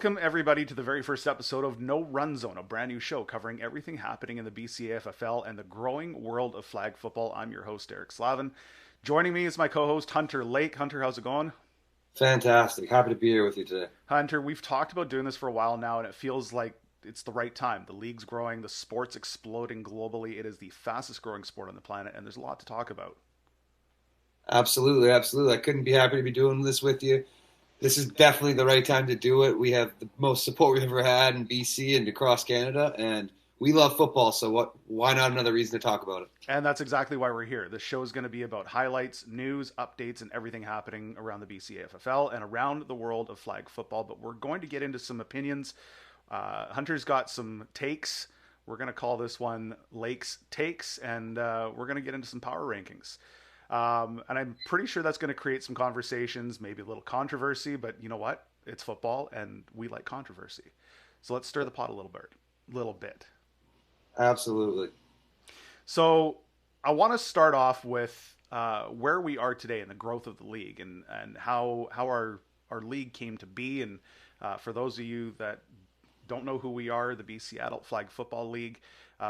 Welcome, everybody, to the very first episode of No Run Zone, a brand new show covering everything happening in the BCAFFL and the growing world of flag football. I'm your host, Eric Slavin. Joining me is my co-host, Hunter Lake. Hunter, how's it going? Fantastic. Happy to be here with you today. Hunter, we've talked about doing this for a while now, and it feels like it's the right time. The league's growing, the sport's exploding globally. It is the fastest growing sport on the planet, and there's a lot to talk about. Absolutely, absolutely. I couldn't be happy to be doing this with you. This is definitely the right time to do it. We have the most support we've ever had in BC and across Canada, and we love football, so why not another reason to talk about it? And that's exactly why we're here. This show is going to be about highlights, news, updates, and everything happening around the BCAFFL and around the world of flag football. But we're going to get into some opinions. Hunter's got some takes. We're going to call this one Lake's Takes, and we're going to get into some power rankings. And I'm pretty sure that's going to create some conversations, maybe a little controversy, but you know what? It's football, and we like controversy. So let's stir the pot a little bit. Absolutely. So I want to start off with where we are today and the growth of the league and how our league came to be. And for those of you that don't know who we are, the BC Adult Flag Football League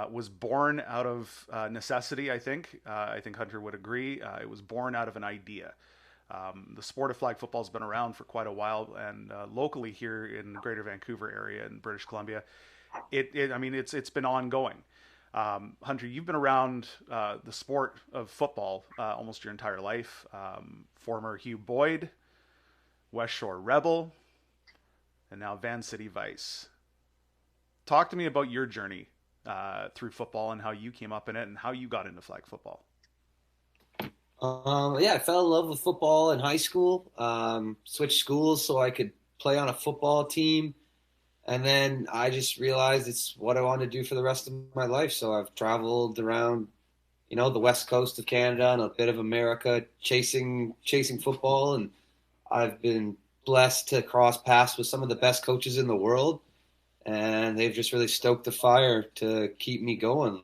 was born out of necessity, I think. I think Hunter would agree. It was born out of an idea. The sport of flag football has been around for quite a while, and locally here in the Greater Vancouver area in British Columbia, it's been ongoing. Hunter, you've been around the sport of football almost your entire life. Former Hugh Boyd, West Shore Rebel, and now Van City Vice. Talk to me about your journey through football and how you came up in it and how you got into flag football. I fell in love with football in high school. Switched schools so I could play on a football team. And then I just realized it's what I want to do for the rest of my life. So I've traveled around, the west coast of Canada and a bit of America chasing football. And I've been blessed to cross paths with some of the best coaches in the world. And they've just really stoked the fire to keep me going.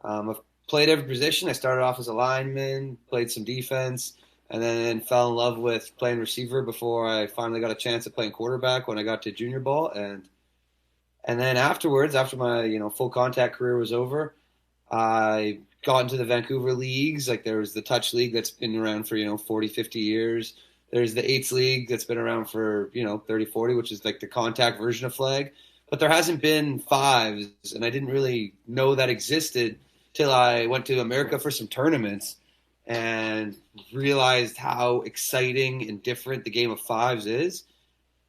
I've played every position. I started off as a lineman, played some defense, and then fell in love with playing receiver before I finally got a chance at playing quarterback when I got to junior ball. And then afterwards, after my full contact career was over, I got into the Vancouver leagues. Like there was the touch league that's been around for 40, 50 years. There's the eights league that's been around for 30, 40, which is like the contact version of flag. But there hasn't been fives, and I didn't really know that existed till I went to America for some tournaments and realized how exciting and different the game of fives is.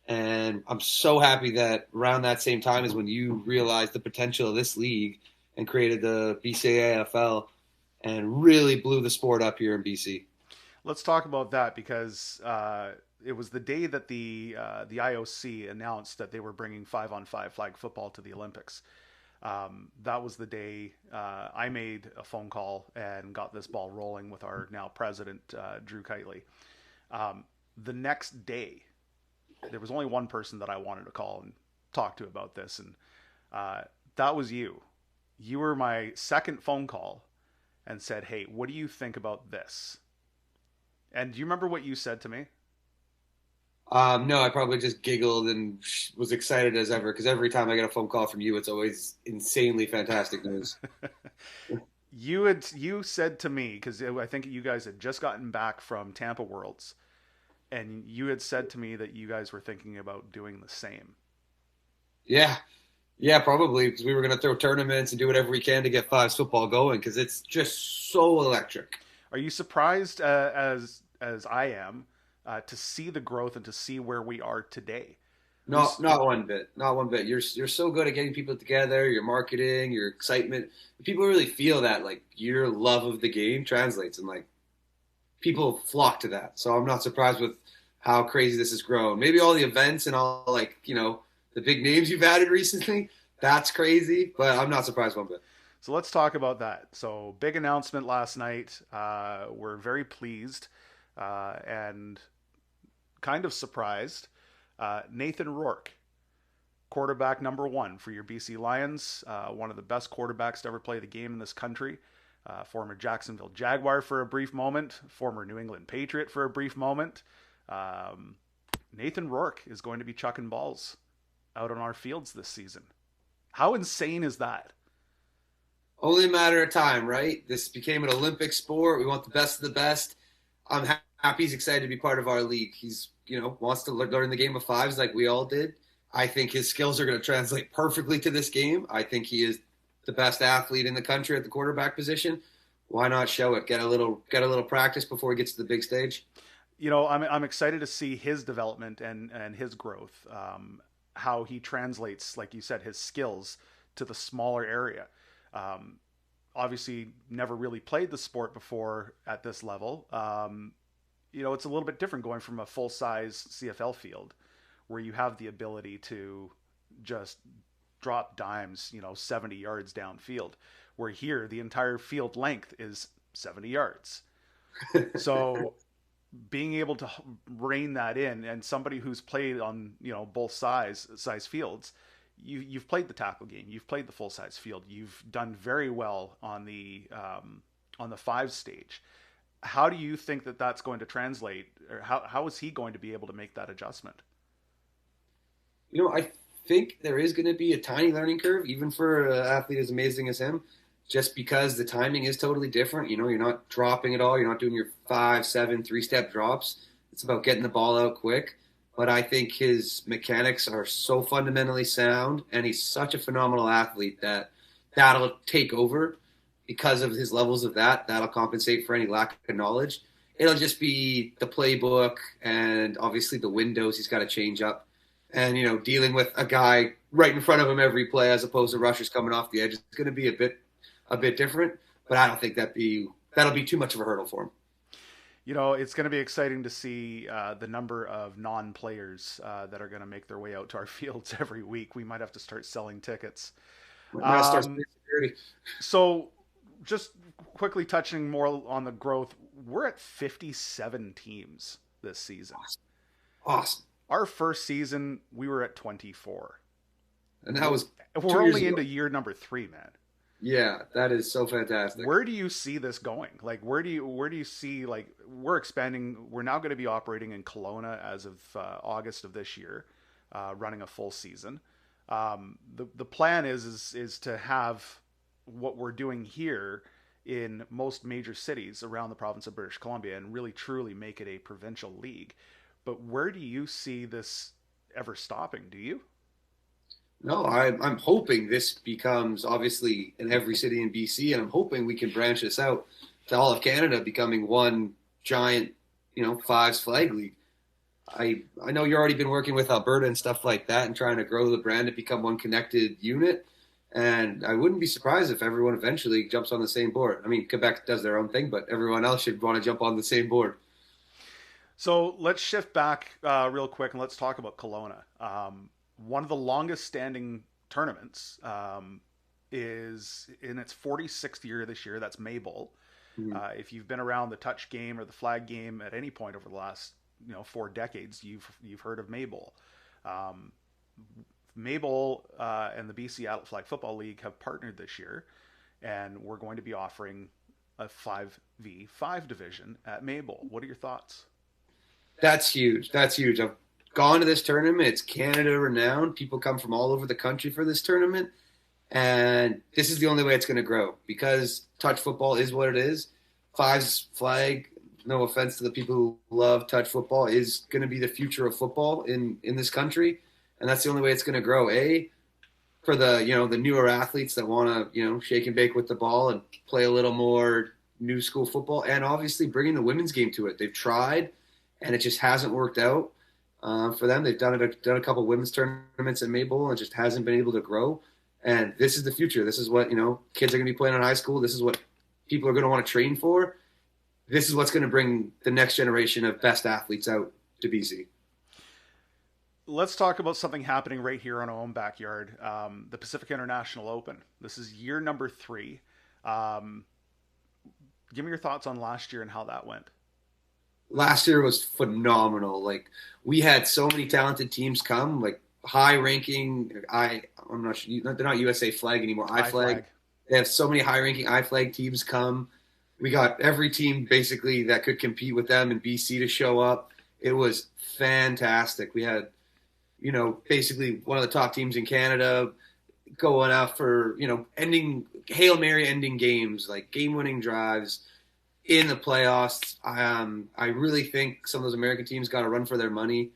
And I'm so happy that around that same time is when you realized the potential of this league and created the BCAFL and really blew the sport up here in BC. Let's talk about that because it was the day that the IOC announced that they were bringing 5-on-5 flag football to the Olympics. That was the day I made a phone call and got this ball rolling with our now president, Drew Kitely. The next day, there was only one person that I wanted to call and talk to about this, and that was you. You were my second phone call and said, "Hey, what do you think about this?" And do you remember what you said to me? No, I probably just giggled and was excited as ever because every time I get a phone call from you, it's always insanely fantastic news. You said to me, because I think you guys had just gotten back from Tampa Worlds, and you had said to me that you guys were thinking about doing the same. Yeah, yeah, probably because we were going to throw tournaments and do whatever we can to get fives football going because it's just so electric. Are you surprised as I am to see the growth and to see where we are today? Not one bit. Not one bit. You're so good at getting people together, your marketing, your excitement. People really feel that like your love of the game translates and like people flock to that. So I'm not surprised with how crazy this has grown. Maybe all the events and all like, the big names you've added recently, that's crazy, but I'm not surprised one bit. So let's talk about that. So big announcement last night. We're very pleased and kind of surprised. Nathan Rourke, quarterback number one for your BC Lions, one of the best quarterbacks to ever play the game in this country. Former Jacksonville Jaguar for a brief moment, former New England Patriot for a brief moment. Nathan Rourke is going to be chucking balls out on our fields this season. How insane is that? Only a matter of time, right? This became an Olympic sport. We want the best of the best. I'm happy he's excited to be part of our league. He's, wants to learn the game of fives like we all did. I think his skills are going to translate perfectly to this game. I think he is the best athlete in the country at the quarterback position. Why not show it? Get a little practice before he gets to the big stage. I'm excited to see his development and his growth. How he translates, like you said, his skills to the smaller area. Obviously, never really played the sport before at this level. It's a little bit different going from a full-size CFL field where you have the ability to just drop dimes, 70 yards downfield, where here the entire field length is 70 yards. So being able to rein that in, and somebody who's played on, both size fields, you've played the tackle game, you've played the full size field, you've done very well on the five stage. How do you think that that's going to translate, or how is he going to be able to make that adjustment? I think there is going to be a tiny learning curve, even for an athlete as amazing as him, just because the timing is totally different. You're not dropping at all. You're not doing your 5, 7, 3-step drops. It's about getting the ball out quick. But I think his mechanics are so fundamentally sound, and he's such a phenomenal athlete that'll take over because of his levels of that. That'll compensate for any lack of knowledge. It'll just be the playbook and obviously the windows he's got to change up. And, dealing with a guy right in front of him every play as opposed to rushers coming off the edge is going to be a bit different. But I don't think that'll be too much of a hurdle for him. It's going to be exciting to see the number of non-players that are going to make their way out to our fields every week. We might have to start selling tickets. So just quickly touching more on the growth, we're at 57 teams this season. Awesome. Our first season, we were at 24. And that was we're only into year number 3, man. Yeah, that is so fantastic. Where do you see this going? Like, where do you see, like, we're expanding. We're now going to be operating in Kelowna as of August of this year, running a full season. The plan is to have what we're doing here in most major cities around the province of British Columbia and really truly make it a provincial league. But where do you see this ever stopping? Do you? No, I'm hoping this becomes obviously in every city in BC, and I'm hoping we can branch this out to all of Canada, becoming one giant, fives flag league. I know you've already been working with Alberta and stuff like that and trying to grow the brand to become one connected unit. And I wouldn't be surprised if everyone eventually jumps on the same board. I mean, Quebec does their own thing, but everyone else should want to jump on the same board. So let's shift back real quick and let's talk about Kelowna. One of the longest standing tournaments is in its 46th year this year. That's Mabel. Mm-hmm. If you've been around the touch game or the flag game at any point over the last 4 decades, you've heard of Mabel. Mabel and the BC Adult Flag Football League have partnered this year, and we're going to be offering a 5v5 division at Mabel. What are your thoughts? That's huge. I've gone to this tournament. It's Canada renowned. People come from all over the country for this tournament. And this is the only way it's going to grow because touch football is what it is. Fives flag, no offense to the people who love touch football, is going to be the future of football in this country. And that's the only way it's going to grow. For the, the newer athletes that want to, shake and bake with the ball and play a little more new school football, and obviously bringing the women's game to it. They've tried, and it just hasn't worked out for them. They've done a couple women's tournaments at Mabel, and it just hasn't been able to grow. And this is the future. This is what, kids are going to be playing in high school. This is what people are going to want to train for. This is what's going to bring the next generation of best athletes out to BC. Let's talk about something happening right here in our own backyard. The Pacific International Open. This is year number 3. Give me your thoughts on last year and how that went. Last year was phenomenal. Like, we had so many talented teams come, like high ranking. I'm not sure, they're not USA flag anymore. I-Flag. They have so many high ranking I-Flag teams come. We got every team basically that could compete with them in BC to show up. It was fantastic. We had, basically one of the top teams in Canada, going out for, Hail Mary ending games, like game-winning drives in the playoffs. I really think some of those American teams got to run for their money,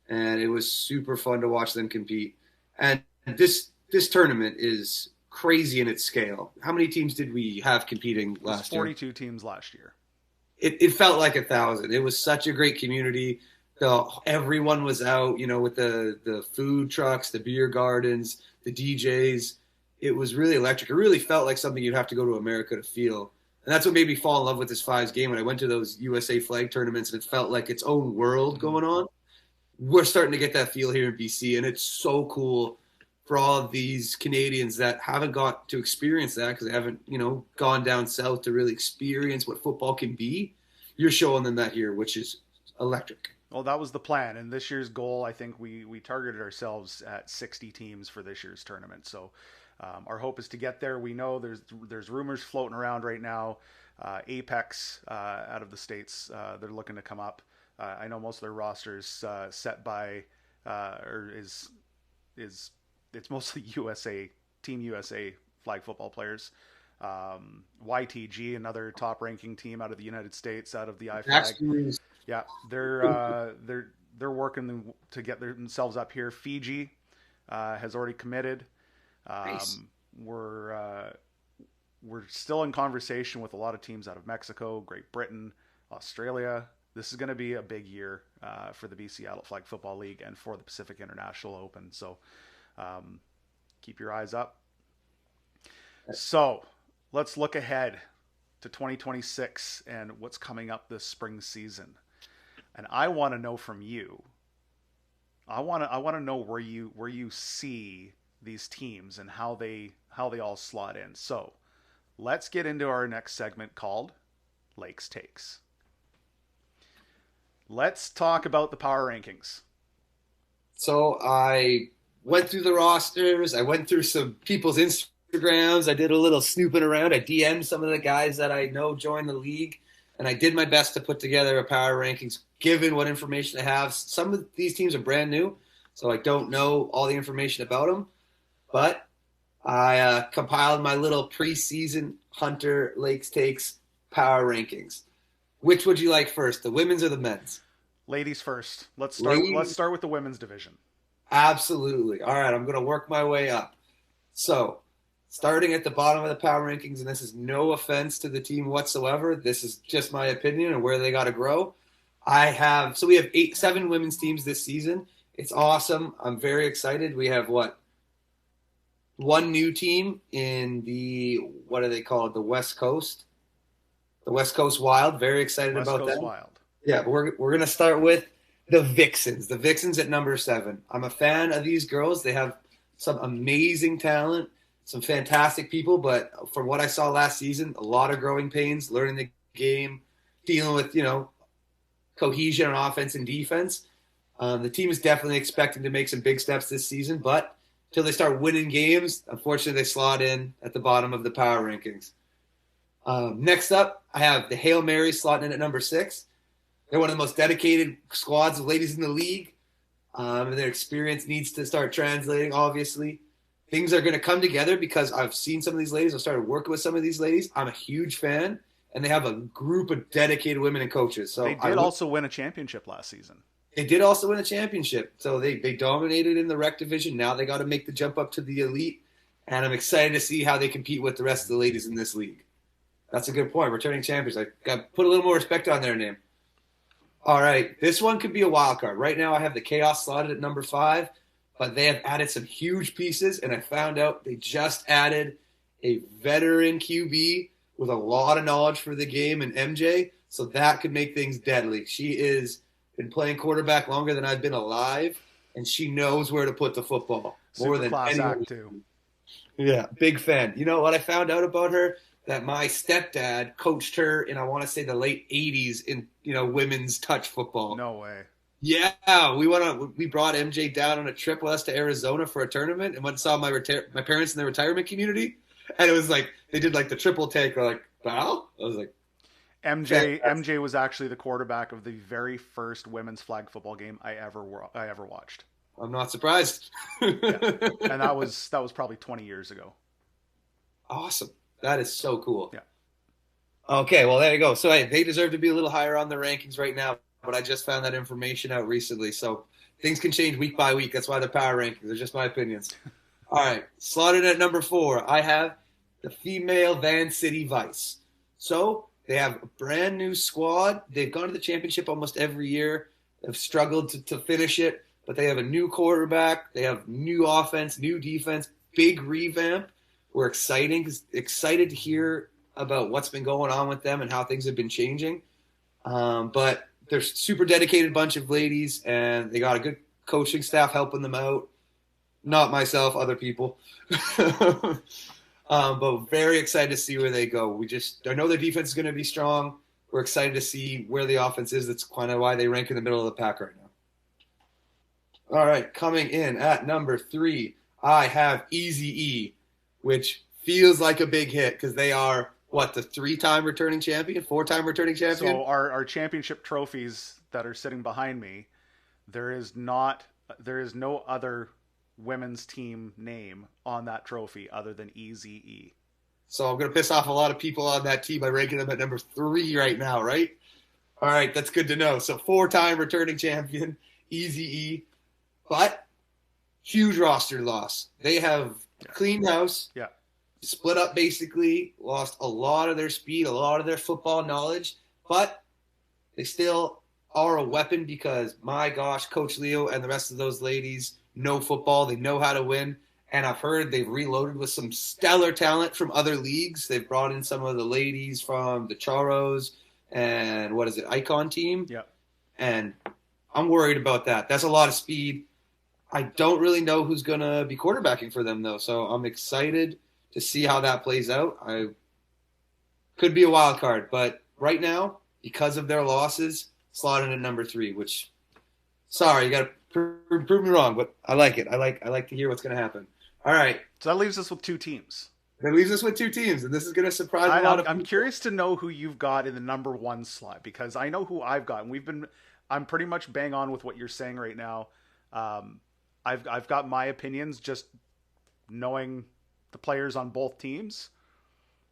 and it was super fun to watch them compete. And this tournament is crazy in its scale. How many teams did we have competing last year? 42 teams last year. It felt like 1,000. It was such a great community. Everyone was out, with the food trucks, the beer gardens, the DJs. It was really electric. It really felt like something you'd have to go to America to feel. And that's what made me fall in love with this Fives game. When I went to those USA flag tournaments, and it felt like its own world going on. We're starting to get that feel here in BC, and it's so cool for all of these Canadians that haven't got to experience that because they haven't, gone down south to really experience what football can be. You're showing them that here, which is electric. Well, that was the plan. And this year's goal, I think we targeted ourselves at 60 teams for this year's tournament. So our hope is to get there. We know there's rumors floating around right now. Apex out of the States, they're looking to come up. I know most of their rosters set by it's mostly Team USA flag football players. YTG, another top ranking team out of the United States, out of the IFAG. Yeah, they're working to get themselves up here. Fiji has already committed. Nice. We're still in conversation with a lot of teams out of Mexico, Great Britain, Australia. This is going to be a big year for the BC Adult Flag Football League and for the Pacific International Open. So keep your eyes up. So let's look ahead to 2026 and what's coming up this spring season. And I want to know from you. I want to know where you see these teams and how they all slot in. So let's get into our next segment called Lakes Takes. Let's talk about the power rankings. So I went through the rosters. I went through some people's Instagrams. I did a little snooping around. I DM'd some of the guys that I know joined the league, and I did my best to put together a power rankings given what information I have. Some of these teams are brand new, so I don't know all the information about them, but I compiled my little preseason Hunter Lakes Takes power rankings. Which would you like first, the women's or the men's? Ladies first. Let's start with the women's division. Absolutely. All right, I'm going to work my way up. So, starting at the bottom of the power rankings, and this is no offense to the team whatsoever. This is just my opinion and where they got to grow. We have 7 women's teams this season. It's awesome. I'm very excited. We have one new team in what do they call it? The West Coast. The West Coast Wild. Very excited about that. Wild. Yeah, but we're going to start with the Vixens. The Vixens at number 7. I'm a fan of these girls. They have some amazing talent, some fantastic people, but from what I saw last season, a lot of growing pains, learning the game, dealing with, cohesion on offense and defense. The team is definitely expecting to make some big steps this season, but until they start winning games, unfortunately they slot in at the bottom of the power rankings. Next up, I have the Hail Mary slotting in at number 6. They're one of the most dedicated squads of ladies in the league. And their experience needs to start translating, obviously. Things are going to come together because I've seen some of these ladies. I've started working with some of these ladies. I'm a huge fan. And they have a group of dedicated women and coaches. So they did also win a championship last season. They did also win a championship. So they dominated in the rec division. Now they got to make the jump up to the elite. And I'm excited to see how they compete with the rest of the ladies in this league. That's a good point. Returning champions. I got to put a little more respect on their name. All right. This one could be a wild card. Right now I have the Chaos slotted at number 5, but they have added some huge pieces, and I found out they just added a veteran QB with a lot of knowledge for the game in MJ, so that could make things deadly. She has been playing quarterback longer than I've been alive, and she knows where to put the football. More than anyone. Too. Yeah, big fan. You know what I found out about her? That my stepdad coached her in, I want to say, the late 80s in, women's touch football. No way. Yeah, we brought MJ down on a trip with us to Arizona for a tournament and went and saw my parents in the retirement community. And it was like, they did like the triple take. Or like, wow. I was like, MJ was actually the quarterback of the very first women's flag football game I ever watched. I'm not surprised. Yeah, and that was probably 20 years ago. Awesome. That is so cool. Yeah. Okay, well, there you go. So, hey, they deserve to be a little higher on the rankings right now, but I just found that information out recently. So things can change week by week. That's why they're power rankings. They're just my opinions. All right, slotted at number 4, I have the female Van City Vice. So they have a brand new squad. They've gone to the championship almost every year. They've struggled to finish it, but they have a new quarterback. They have new offense, new defense, big revamp. We're excited to hear about what's been going on with them and how things have been changing. But they're a super dedicated bunch of ladies, and they got a good coaching staff helping them out. Not myself, other people. But very excited to see where they go. I know their defense is going to be strong. We're excited to see where the offense is. That's kind of why they rank in the middle of the pack right now. All right, coming in at number 3, I have Eazy-E, which feels like a big hit because they are, the 3-time returning champion, 4-time returning champion? So our championship trophies that are sitting behind me, there is no other women's team name on that trophy other than Eazy-E. So I'm going to piss off a lot of people on that team by ranking them at number 3 right now, right? All right, that's good to know. So 4-time returning champion, Eazy-E, but huge roster loss. They have cleaned house, split up basically, lost a lot of their speed, a lot of their football knowledge, but they still are a weapon because, my gosh, Coach Leo and the rest of those ladies know football. They know how to win. And I've heard they've reloaded with some stellar talent from other leagues. They've brought in some of the ladies from the Charros and Icon team. Yeah. And I'm worried about that. That's a lot of speed. I don't really know who's going to be quarterbacking for them, though. So I'm excited to see how that plays out. I could be a wild card. But right now, because of their losses, slotted at number 3, which, sorry, you got to prove me wrong, but I like it. I like to hear what's going to happen. All right. So that leaves us with 2 teams. That leaves us with 2 teams, and this is going to surprise a lot of people. I'm curious to know who you've got in the number 1 slot, because I know who I've got, and I'm pretty much bang on with what you're saying right now. I've got my opinions just knowing the players on both teams.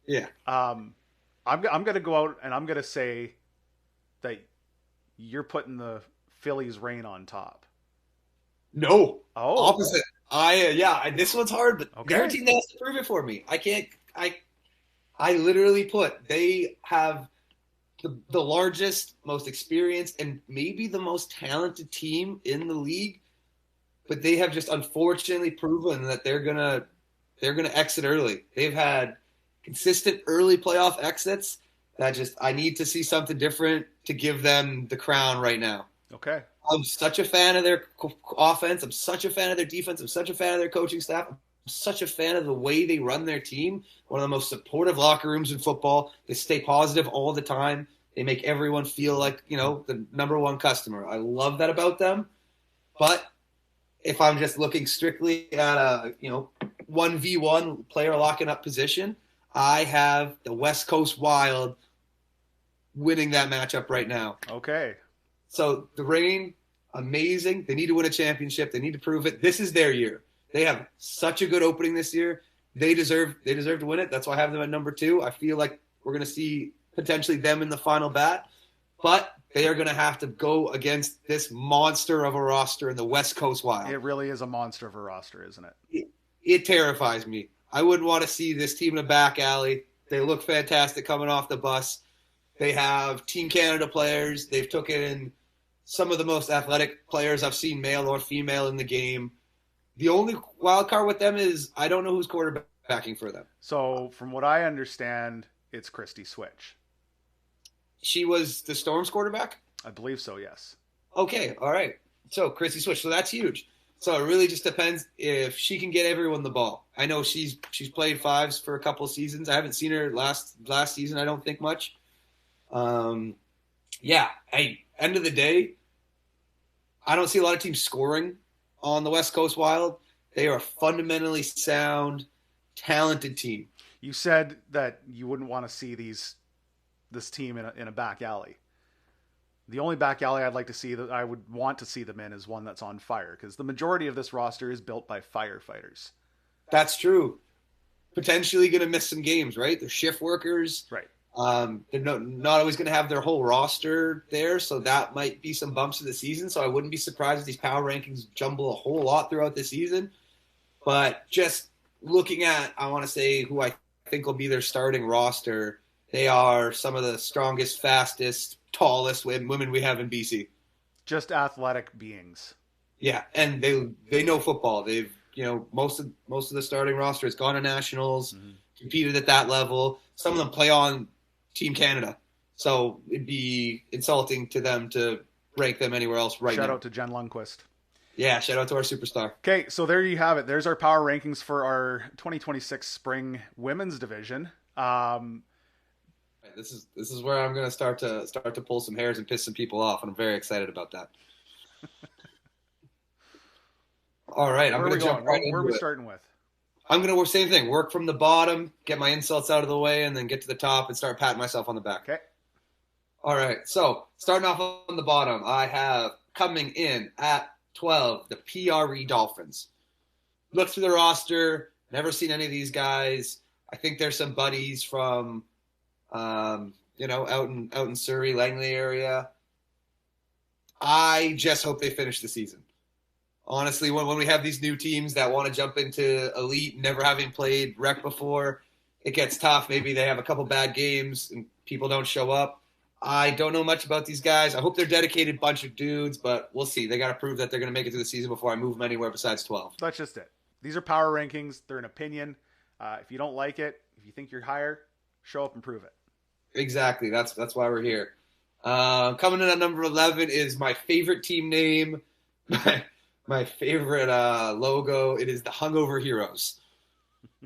Yeah. I'm going to go out and I'm going to say that you're putting the Phillies reign on top. No. Oh. Opposite. This one's hard, but their team has to prove it for me. I literally they have the largest, most experienced, and maybe the most talented team in the league, but they have just unfortunately proven that they're gonna exit early. They've had consistent early playoff exits that I need to see something different to give them the crown right now. Okay. I'm such a fan of their offense. I'm such a fan of their defense. I'm such a fan of their coaching staff. I'm such a fan of the way they run their team. One of the most supportive locker rooms in football. They stay positive all the time. They make everyone feel like, the number 1 customer. I love that about them. But if I'm just looking strictly at a, 1v1 player locking up position, I have the West Coast Wild winning that matchup right now. Okay. So the Reign, amazing. They need to win a championship. They need to prove it. This is their year. They have such a good opening this year. They deserve to win it. That's why I have them at number 2. I feel like we're going to see potentially them in the final bat, but they are going to have to go against this monster of a roster in the West Coast Wild. It really is a monster of a roster, isn't it? It terrifies me. I wouldn't want to see this team in a back alley. They look fantastic coming off the bus. They have Team Canada players. They've taken some of the most athletic players I've seen, male or female, in the game. The only wild card with them is I don't know who's quarterbacking for them. So from what I understand, it's Christy Switch. She was the Storm's quarterback? I believe so, yes. Okay, all right. So Christy Switch, so that's huge. So it really just depends if she can get everyone the ball. I know she's played 5s for a couple of seasons. I haven't seen her last season, I don't think much. End of the day, I don't see a lot of teams scoring on the West Coast Wild. They are a fundamentally sound, talented team. You said that you wouldn't want to see this team in a back alley. The only back alley I'd like to see that I would want to see them in is one that's on fire, because the majority of this roster is built by firefighters. That's true. Potentially going to miss some games, right? They're shift workers. Right. They're not always going to have their whole roster there, so that might be some bumps of the season. So I wouldn't be surprised if these power rankings jumble a whole lot throughout the season. But just looking at, I want to say who I think will be their starting roster, they are some of the strongest, fastest, tallest women we have in BC. Just athletic beings. Yeah, and they know football. They've most of the starting roster has gone to nationals, competed at that level. Some of them play on Team Canada, so it'd be insulting to them to rank them anywhere else right now. Shout out to Jen Lundquist. Yeah, shout out to our superstar. Okay, so there you have it. There's our power rankings for our 2026 spring women's division. This is where I'm going to start to pull some hairs and piss some people off, and I'm very excited about that. All right, I'm going to jump right into it. Where are we starting with? I'm going to same thing. Work from the bottom, get my insults out of the way, and then get to the top and start patting myself on the back. Okay. All right. So starting off on the bottom, I have coming in at 12 the PRE Dolphins. Looked through the roster, never seen any of these guys. I think there's some buddies from, out in Surrey, Langley area. I just hope they finish the season. Honestly, when we have these new teams that want to jump into elite, never having played rec before, it gets tough. Maybe they have a couple bad games and people don't show up. I don't know much about these guys. I hope they're a dedicated bunch of dudes, but we'll see. They got to prove that they're going to make it through the season before I move them anywhere besides 12. That's just it. These are power rankings. They're an opinion. If you don't like it, if you think you're higher, show up and prove it. Exactly. That's why we're here. Coming in at number 11 is my favorite team name. My favorite logo. It is the Hungover Heroes.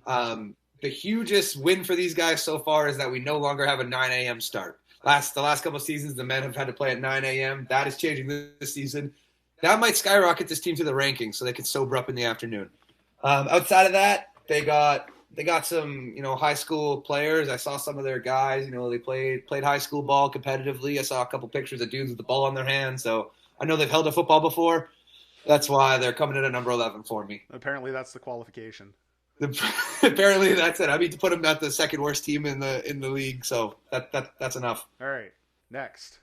The hugest win for these guys so far is that we no longer have a 9 a.m. start. The last couple of seasons, the men have had to play at 9 a.m. That is changing this season. That might skyrocket this team to the rankings so they can sober up in the afternoon. Outside of that, they got some high school players. I saw some of their guys. They played high school ball competitively. I saw a couple pictures of dudes with the ball in their hands. So I know they've held a football before. That's why they're coming in at number 11 for me. Apparently, that's the qualification. Apparently, that's it. I need to put them at the second worst team in the league. So that's enough. All right, next.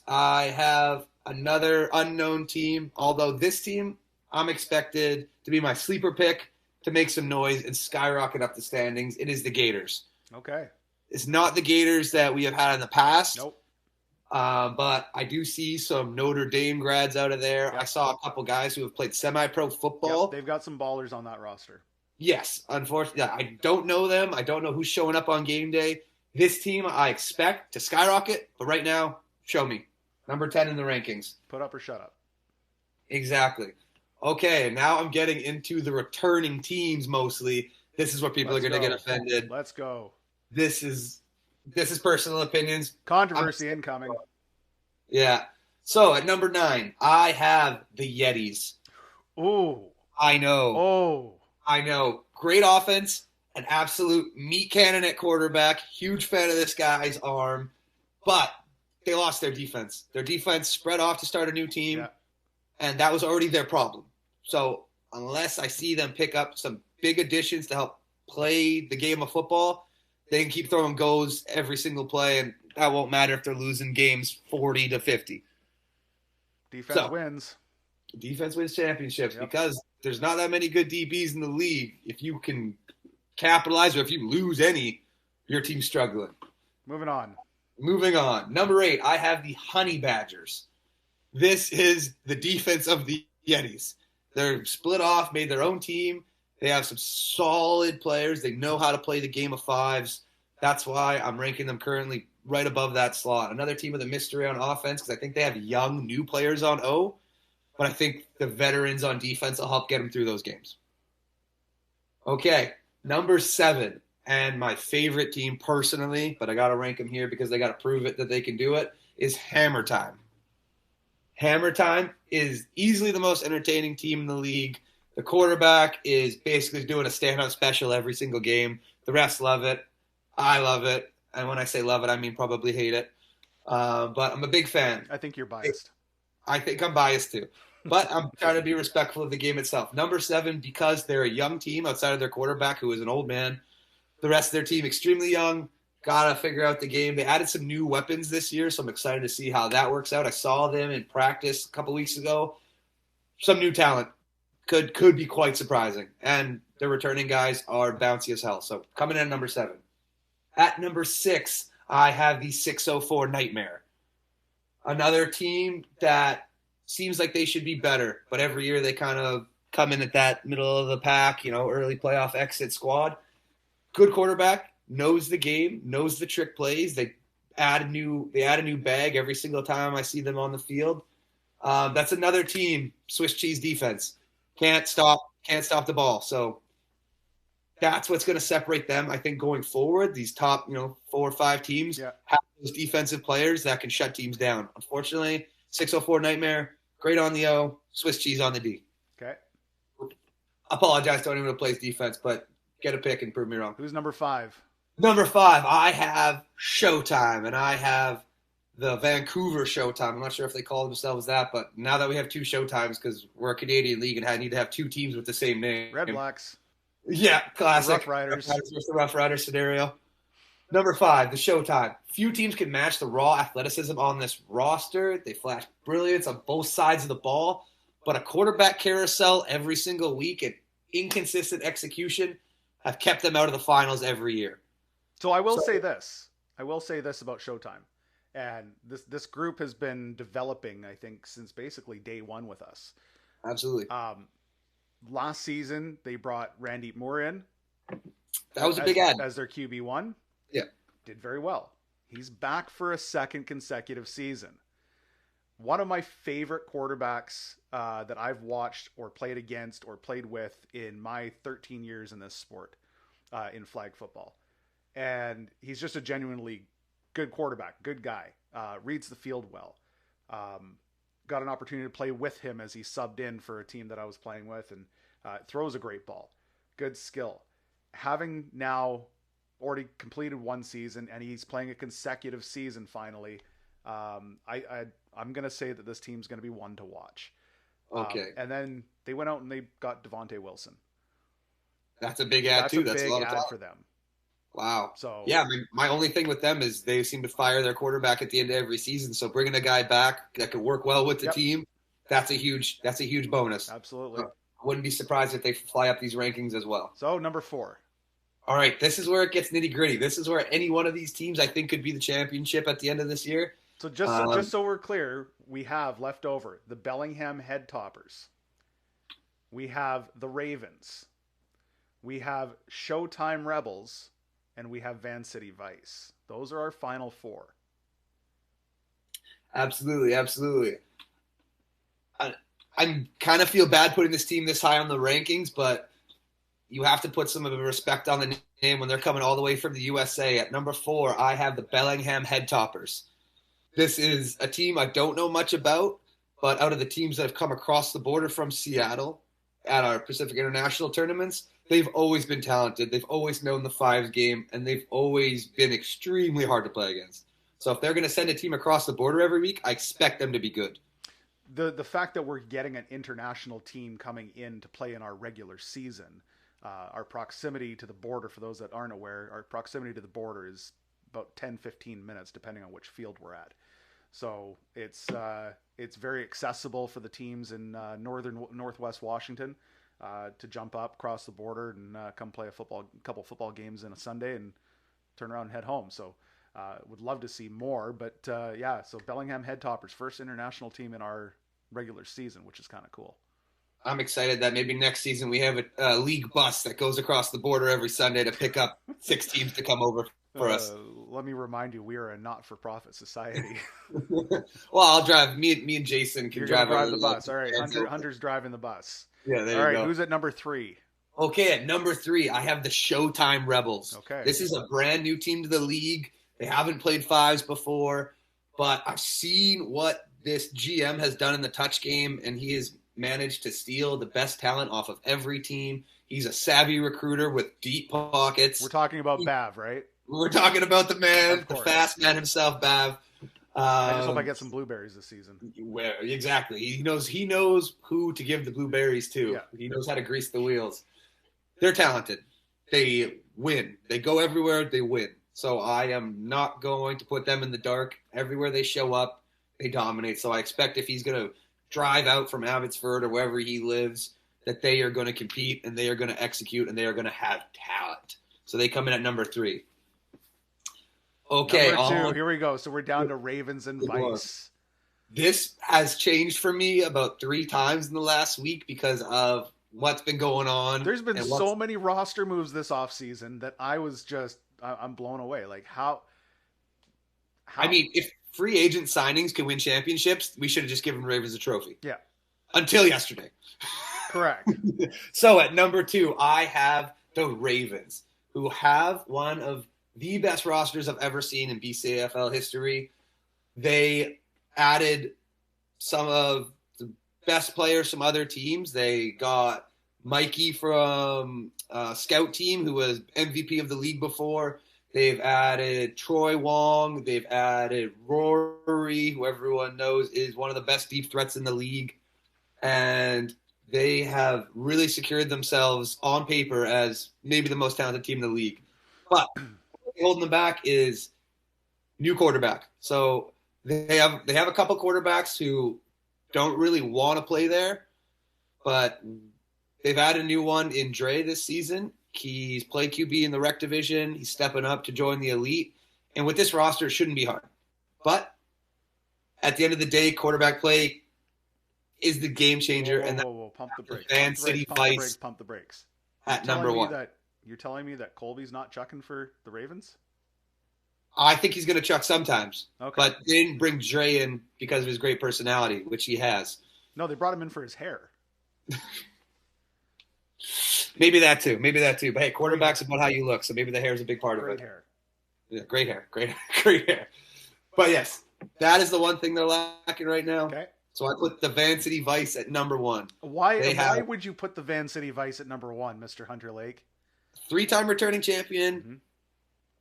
I have another unknown team. Although this team, I'm expected to be my sleeper pick to make some noise and skyrocket up the standings. It is the Gators. Okay. It's not the Gators that we have had in the past. Nope. But I do see some Notre Dame grads out of there. Yep. I saw a couple guys who have played semi-pro football. Yep, they've got some ballers on that roster. Yes, unfortunately. I don't know them. I don't know who's showing up on game day. This team I expect to skyrocket, but right now, show me. Number 10 in the rankings. Put up or shut up. Exactly. Okay, now I'm getting into the returning teams mostly. This is where people are going to get offended. Let's go. This is personal opinions. Controversy incoming. Yeah. So at number 9, I have the Yetis. Ooh. I know. Oh. I know. Great offense. An absolute meat cannon at quarterback. Huge fan of this guy's arm. But they lost their defense. Their defense spread off to start a new team. Yeah. And that was already their problem. So unless I see them pick up some big additions to help play the game of football, they can keep throwing goals every single play, and that won't matter if they're losing games 40-50. Defense wins. Defense wins championships. Yep. Because there's not that many good DBs in the league. If you can capitalize or if you lose any, your team's struggling. Moving on. Number 8, I have the Honey Badgers. This is the defense of the Yetis. They're split off, made their own team. They have some solid players. They know how to play the game of fives. That's why I'm ranking them currently right above that slot. Another team with a mystery on offense because I think they have young, new players on O. But I think the veterans on defense will help get them through those games. Okay, number 7, and my favorite team personally, but I got to rank them here because they got to prove it that they can do it, is Hammer Time. Hammer Time is easily the most entertaining team in the league. The quarterback is basically doing a stand-up special every single game. The refs love it. I love it. And when I say love it, I mean probably hate it. But I'm a big fan. I think you're biased. I think I'm biased too. But I'm trying to be respectful of the game itself. Number 7, because they're a young team outside of their quarterback, who is an old man. The rest of their team extremely young. Gotta figure out the game. They added some new weapons this year, so I'm excited to see how that works out. I saw them in practice a couple weeks ago. Some new talent could be quite surprising. And the returning guys are bouncy as hell. So coming in at number 7. At number 6, I have the 604 Nightmare. Another team that seems like they should be better, but every year they kind of come in at that middle of the pack, early playoff exit squad. Good quarterback, knows the game, knows the trick plays. They add a new bag every single time I see them on the field. That's another team, Swiss cheese defense. Can't stop the ball. So that's what's going to separate them, I think, going forward. These top, 4 or 5 teams have those defensive players that can shut teams down. Unfortunately, 604 Nightmare, great on the O, Swiss cheese on the D. Okay. Apologize to anyone who plays defense, but get a pick and prove me wrong. Who's number 5? Number 5, I have Showtime, and I have the Vancouver Showtime. I'm not sure if they call themselves that, but now that we have 2 Showtimes, because we're a Canadian league and I need to have 2 teams with the same name. Red Blacks. Yeah, classic. Rough Riders. Versus the Rough Rider scenario. Number 5, the Showtime. Few teams can match the raw athleticism on this roster. They flash brilliance on both sides of the ball, but a quarterback carousel every single week and inconsistent execution have kept them out of the finals every year. So I will say this. I will say this about Showtime. And this group has been developing, I think, since basically day one with us. Absolutely. Last season, they brought Randy Moore in. That was a big ad. As their QB1. Yeah. Did very well. He's back for a second consecutive season. One of my favorite quarterbacks that I've watched or played against or played with in my 13 years in this sport, in flag football. And he's just a genuinely good quarterback, good guy, reads the field well. Got an opportunity to play with him as he subbed in for a team that I was playing with, and throws a great ball. Good skill. Having now already completed 1 season and he's playing a consecutive season finally, I'm going to say that this team's going to be one to watch. Okay. And then they went out and they got Devontae Wilson. That's a big ad too. That's a lot of talent for them. Wow. So yeah, my only thing with them is they seem to fire their quarterback at the end of every season. So bringing a guy back that could work well with the team, that's a huge bonus. Absolutely. I wouldn't be surprised if they fly up these rankings as well. So number 4. All right, this is where it gets nitty gritty. This is where any one of these teams I think could be the championship at the end of this year. So just so we're clear, we have left over the Bellingham Head Toppers. We have the Ravens. We have Showtime Rebels. And we have Van City Vice. Those are our final 4. Absolutely, absolutely. I kind of feel bad putting this team this high on the rankings, but you have to put some of the respect on the name when they're coming all the way from the USA. At number 4, I have the Bellingham Head Toppers. This is a team I don't know much about, but out of the teams that have come across the border from Seattle at our Pacific International tournaments, they've always been talented. They've always known the 5s game, and they've always been extremely hard to play against. So if they're going to send a team across the border every week, I expect them to be good. The fact that we're getting an international team coming in to play in our regular season, our proximity to the border, for those that aren't aware, our proximity to the border is about 10-15 minutes, depending on which field we're at. So it's very accessible for the teams in northwest Washington. To jump up, cross the border, and come play a couple football games in a Sunday and turn around and head home. So would love to see more. But so Bellingham Head Toppers, first international team in our regular season, which is kind of cool. I'm excited that maybe next season we have a league bus that goes across the border every Sunday to pick up 6 teams to come over for us. Let me remind you, we are a not-for-profit society. Well, I'll drive. Me and Jason can drive the bus. All right, Hunter's driving the bus. Yeah, there you go. All right, who's at number 3? Okay, at number 3, I have the Showtime Rebels. Okay. This is a brand new team to the league. They haven't played 5s before, but I've seen what this GM has done in the touch game, and he has managed to steal the best talent off of every team. He's a savvy recruiter with deep pockets. We're talking about Bav, right? We're talking about the man, the fast man himself, Bav. I just hope I get some blueberries this season. Where exactly? He knows who to give the blueberries to. Yeah. He knows how to grease the wheels. They're talented. They win. They go everywhere. They win. So I am not going to put them in the dark. Everywhere they show up, they dominate. So I expect if he's going to drive out from Abbotsford or wherever he lives, that they are going to compete and they are going to execute and they are going to have talent. So they come in at number 3. Okay. Number 2, here we go. So we're down to Ravens and Vice. This has changed for me about 3 times in the last week because of what's been going on. There's been so many roster moves this offseason that I'm blown away. Like how? I mean, if free agent signings can win championships, we should have just given Ravens a trophy. Yeah. Until yesterday. Correct. So at number 2, I have the Ravens, who have one of the best rosters I've ever seen in BCAFL history. They added some of the best players from other teams. They got Mikey from Scout Team, who was MVP of the league before. They've added Troy Wong. They've added Rory, who everyone knows is one of the best deep threats in the league. And they have really secured themselves on paper as maybe the most talented team in the league. But holding them back is new quarterback. So they have a couple quarterbacks who don't really want to play there, but they've added a new one in Dre this season. He's played QB in the rec division. He's stepping up to join the elite. And with this roster, it shouldn't be hard. But at the end of the day, quarterback play is the game changer. Whoa. Pump the brakes. Van City Vice. Pump the brakes. At number 1. You're telling me that Colby's not chucking for the Ravens? I think he's going to chuck sometimes. Okay. But they didn't bring Dre in because of his great personality, which he has. No, they brought him in for his hair. Maybe that too. But hey, quarterback's about how you look, so maybe the hair is a big part of it. Great hair. Yeah, great hair. But yes, that is the one thing they're lacking right now. Okay. So I put the Van City Vice at number 1. Why would you put the Van City Vice at number 1, Mr. Hunter Lake? 3-time returning champion. Mm-hmm.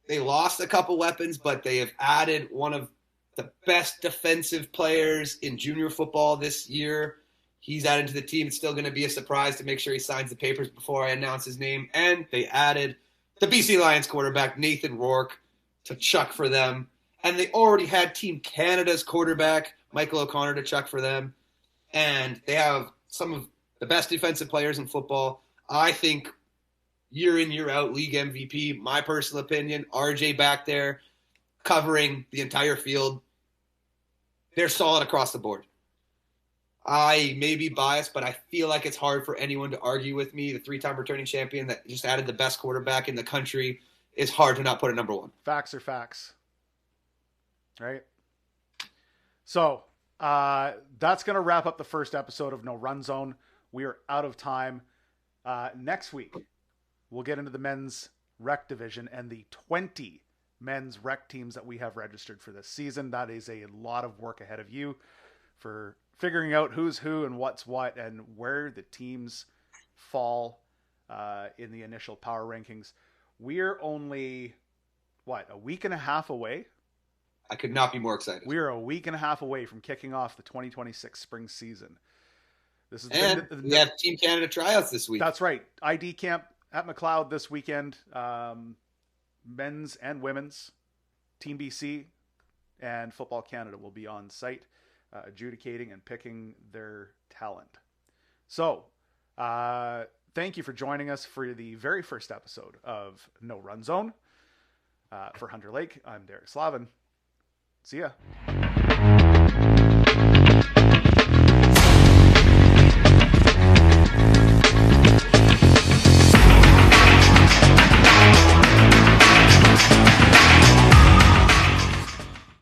They lost a couple weapons, but they have added one of the best defensive players in junior football this year. He's added to the team. It's still going to be a surprise to make sure he signs the papers before I announce his name. And they added the BC Lions quarterback, Nathan Rourke, to chuck for them. And they already had Team Canada's quarterback, Michael O'Connor, to chuck for them. And they have some of the best defensive players in football. I think year in, year out, league MVP, my personal opinion, RJ back there covering the entire field. They're solid across the board. I may be biased, but I feel like it's hard for anyone to argue with me. The 3-time returning champion that just added the best quarterback in the country is hard to not put at number 1. Facts are facts. Right? So, that's going to wrap up the first episode of No Run Zone. We are out of time. Next week, we'll get into the men's rec division and the 20 men's rec teams that we have registered for this season. That is a lot of work ahead of you for figuring out who's who and what's what and where the teams fall in the initial power rankings. We're only, a week and a half away? I could not be more excited. We are a week and a half away from kicking off the 2026 spring season. This is we have Team Canada tryouts this week. That's right. ID camp at McLeod this weekend. Men's and women's. Team BC and Football Canada will be on site adjudicating and picking their talent. So, thank you for joining us for the very first episode of No Run Zone. For Hunter Lake, I'm Derek Slavin. See ya.